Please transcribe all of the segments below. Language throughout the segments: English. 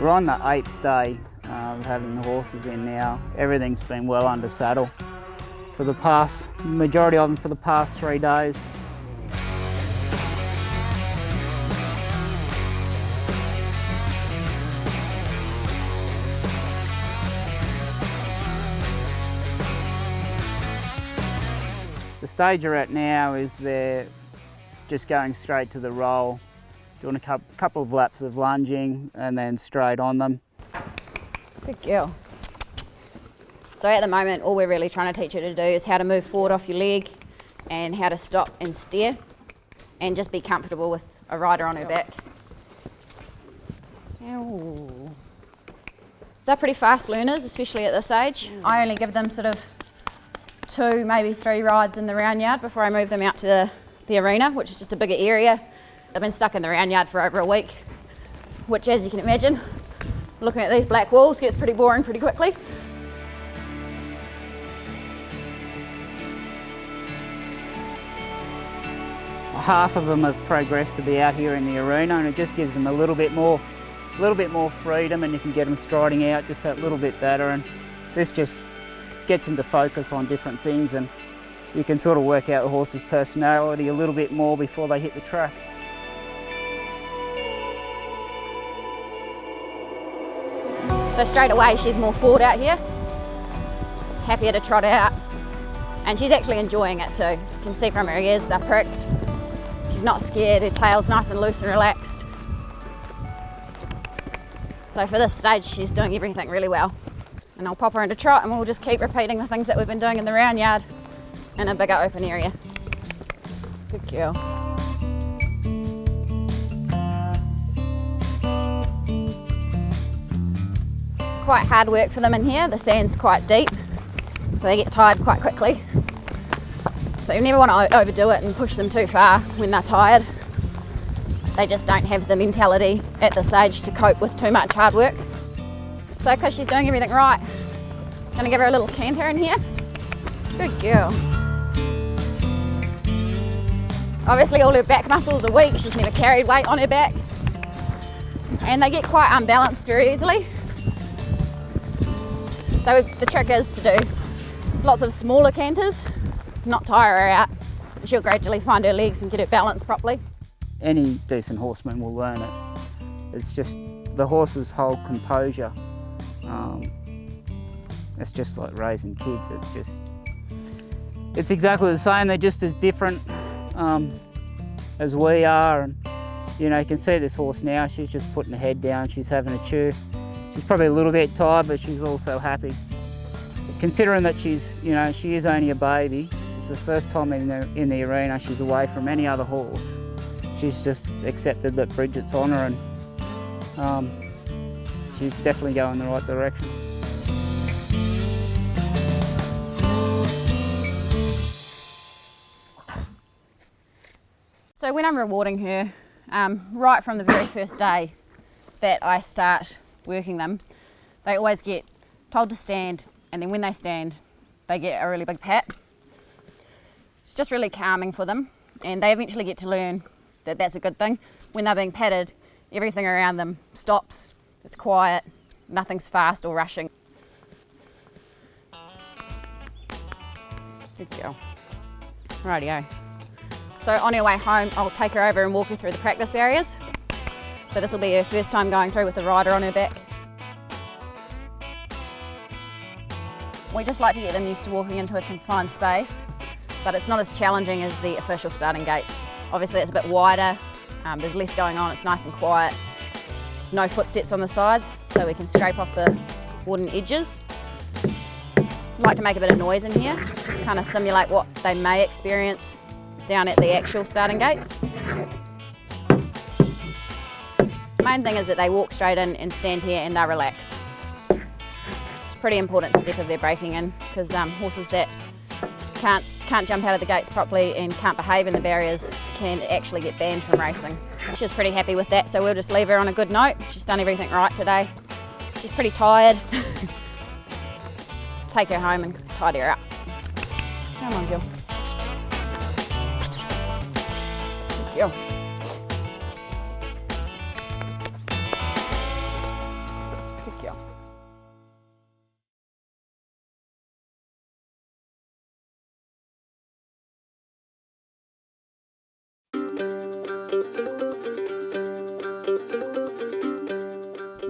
We're on the 8th day of having the horses in now. Everything's been well under saddle for the majority of them for the past 3 days. The stage we're at now is they're just going straight to the roll, doing a couple of laps of lunging and then straight on them. Good girl. So at the moment, all we're really trying to teach her to do is how to move forward off your leg and how to stop and steer and just be comfortable with a rider on her back. Ow. They're pretty fast learners, especially at this age. I only give them sort of 2, maybe 3 rides in the round yard before I move them out to the arena, which is just a bigger area. They've been stuck in the round yard for over a week, which, as you can imagine, looking at these black walls gets pretty boring pretty quickly. Half of them have progressed to be out here in the arena, and it just gives them a little bit more freedom, and you can get them striding out just that little bit better. And this just gets them to focus on different things, and you can sort of work out the horse's personality a little bit more before they hit the track. So straight away she's more forward out here, happier to trot out, and she's actually enjoying it too. You can see from her ears they're pricked. She's not scared, her tail's nice and loose and relaxed. So for this stage she's doing everything really well. And I'll pop her into trot and we'll just keep repeating the things that we've been doing in the round yard in a bigger open area. Good girl. Quite hard work for them in here. The sand's quite deep, so they get tired quite quickly. So you never want to overdo it and push them too far when they're tired. They just don't have the mentality at this age to cope with too much hard work. So because she's doing everything right, I'm gonna give her a little canter in here. Good girl. Obviously all her back muscles are weak, she's never carried weight on her back. And they get quite unbalanced very easily. So the trick is to do lots of smaller canters, not tire her out. She'll gradually find her legs and get her balance properly. Any decent horseman will learn it. It's just the horse's whole composure. It's just like raising kids. It's exactly the same. They're just as different as we are. And you know, you can see this horse now. She's just putting her head down. She's having a chew. She's probably a little bit tired, but she's also happy. Considering that she is only a baby. It's the first time in the arena she's away from any other horse. She's just accepted that Bridget's on her, and she's definitely going in the right direction. So when I'm rewarding her, right from the very first day that I start working them, they always get told to stand, and then when they stand, they get a really big pat. It's just really calming for them, and they eventually get to learn that that's a good thing. When they're being patted, everything around them stops, it's quiet, nothing's fast or rushing. Good girl. Rightio. So on her way home, I'll take her over and walk her through the practice barriers. So this will be her first time going through with a rider on her back. We just like to get them used to walking into a confined space, but it's not as challenging as the official starting gates. Obviously it's a bit wider, there's less going on, it's nice and quiet. There's no footsteps on the sides, so we can scrape off the wooden edges. I like to make a bit of noise in here, just kind of simulate what they may experience down at the actual starting gates. The main thing is that they walk straight in and stand here and they're relaxed. It's a pretty important step of their breaking in, because horses that can't jump out of the gates properly and can't behave in the barriers can actually get banned from racing. She was pretty happy with that, so we'll just leave her on a good note. She's done everything right today. She's pretty tired. Take her home and tidy her up. Come on, Jill. Good girl.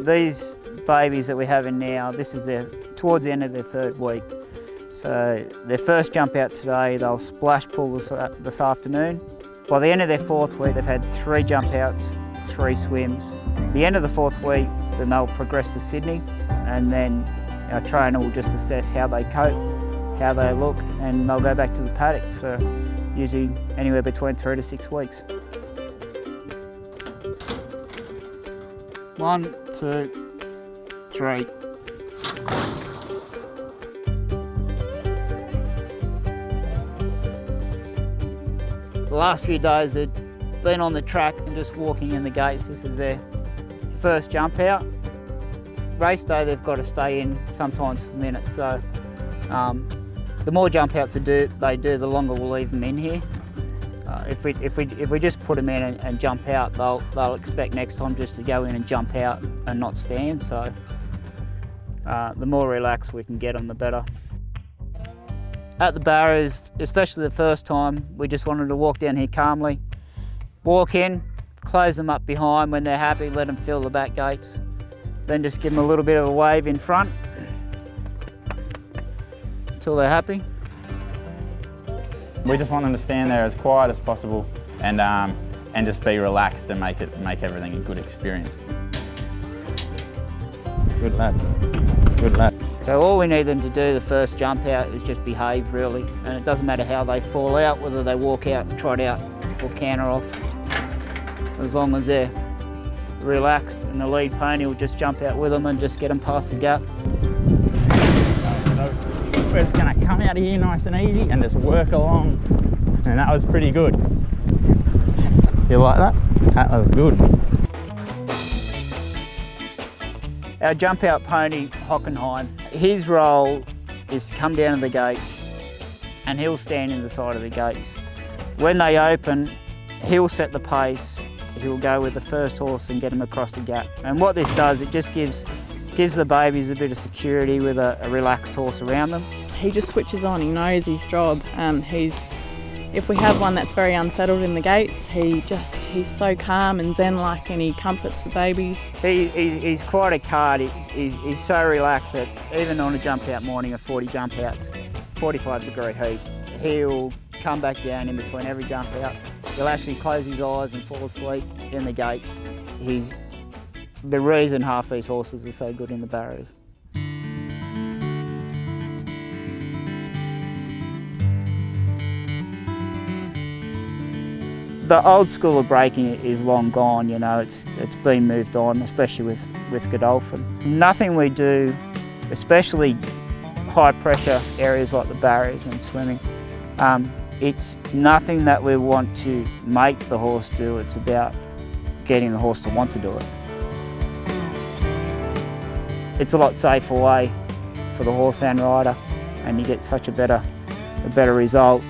These babies that we have in now, this is towards the end of their 3rd week. So their first jump out today, they'll splash pull this afternoon. By the end of their 4th week, they've had 3 jump outs, 3 swims. The end of the 4th week, then they'll progress to Sydney, and then our trainer will just assess how they cope, how they look, and they'll go back to the paddock for usually anywhere between 3 to 6 weeks. 1, 2, 3. The last few days they've been on the track and just walking in the gates. This is their first jump out. Race day they've got to stay in sometimes minutes, so the more jump outs they do, the longer we'll leave them in here. If we just put them in and jump out, they'll expect next time just to go in and jump out and not stand. So the more relaxed we can get them, the better. At the barriers, especially the first time, we just wanted to walk down here calmly, walk in, close them up behind. When they're happy, let them fill the back gates. Then just give them a little bit of a wave in front until they're happy. We just want them to stand there as quiet as possible and just be relaxed and make everything a good experience. Good lad, good lad. So all we need them to do the first jump out is just behave really, and it doesn't matter how they fall out, whether they walk out, trot out or canter off, as long as they're relaxed, and the lead pony will just jump out with them and just get them past the gap. So we're just going to come out of here nice and easy and just work along, and that was pretty good. You like that? That was good. Our jump out pony, Hockenheim, his role is to come down to the gates and he'll stand in the side of the gates. When they open, he'll set the pace, he'll go with the first horse and get him across the gap. And what this does, it just gives the babies a bit of security with a relaxed horse around them. He just switches on, he knows his job. If we have one that's very unsettled in the gates, he's so calm and zen-like, and he comforts the babies. He's quite a card. He's so relaxed that even on a jump out morning of 40 jump outs, 45-degree heat, he'll come back down in between every jump out. He'll actually close his eyes and fall asleep in the gates. He's the reason half these horses are so good in the barriers. The old school of breaking is long gone, you know, it's been moved on, especially with Godolphin. Nothing we do, especially high pressure areas like the barriers and swimming, it's nothing that we want to make the horse do, it's about getting the horse to want to do it. It's a lot safer way for the horse and rider, and you get such a better result.